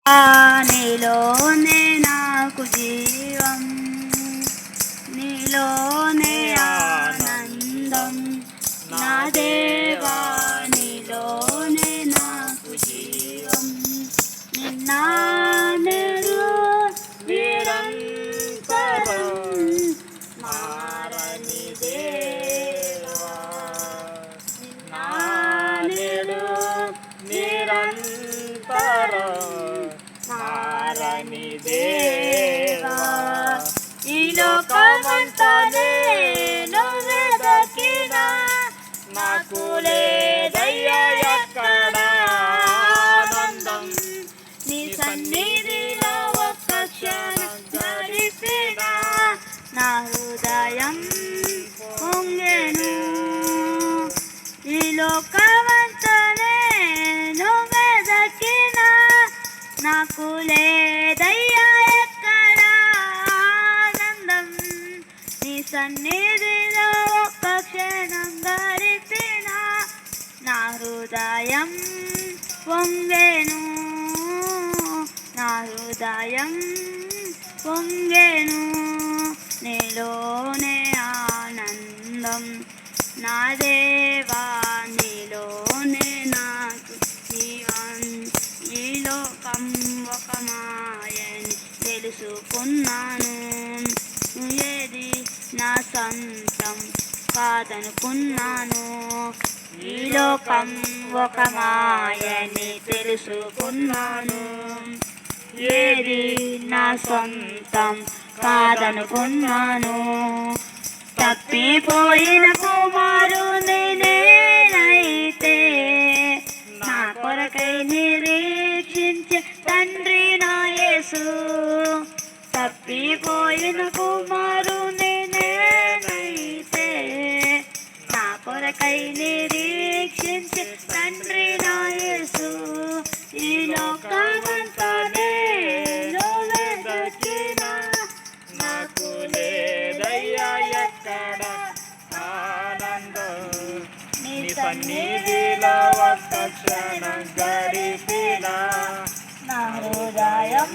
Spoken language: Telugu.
నీలోనే నాకు జీవం, నీలోనే ఆనందం, నా దేవా నీలోనే నాకు జీవం. నిన్న నేడు నిరంతరం మారని దేవా, నిన్న నేడు నిరంతరం మారని దేవా. ఈ లోకమంతా నేను వెదకినా నాకు లేదయ్యా ఎక్కడ ఆనందం. నీ సన్నిధిలో ఒక్క క్షణం గడిపినా నా హృదయం పొంగెను. ఈ లోకమంతా నేను వెదకినా నాకు లేదయ్యా ఎక్కడ ఆనందం. నీ సన్నిధిలో ఒక్క క్షణం గడిపిన నా హృదయం పొంగెను, నా హృదయం పొంగెను. నీలోనే ఆనందం, నా దేవా నీలోనే నాకు జీవం. ఈ లోకం ఒక మాయని తెలుసుకున్నాను, ఏది నా సొంతం కాదనుకున్నాను. ఈ లోకం ఒక మాయని తెలుసుకున్నాను, ఏది నా సొంతం కాదనుకున్నాను. తప్పిపోయిన కుమారుని నేనైతే నా కొరకై నిరీక్షించే తండ్రి నా యేసు. తప్పిపోయిన కుమారుని నేనైతే నా కొరకై నిరీక్షించే తండ్రి నా యేసు. ఈ లోకమంతా నేను వెదకినా నాకు లేదయ్యా ఎక్కడ ఆనందం. నీ సన్నిధిలో ఒక్క క్షణం గడిపినా నా హృదయం